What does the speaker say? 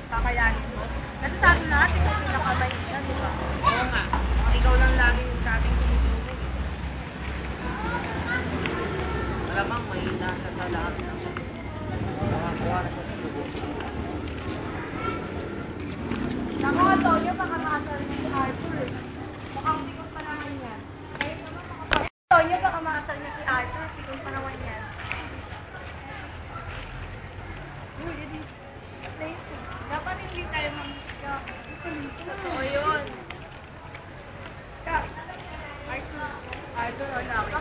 kakayanin mo. Kasi sa atin lahat, ikaw pinakamahina, di ba? Oo nga. Ikaw lang lagi yung dating sumusubo eh. Malamang mahina siya sa lahat ng nakakuha na siya sa subo. Naku, Antonio, baka maasar niya si Arthur eh. Mukhang pikon pa naman yan. Antonio, baka maasar niya si Arthur, pikon pa naman yan. Dapat hindi tayo mamusga. Totoo yun. Arthur, wala.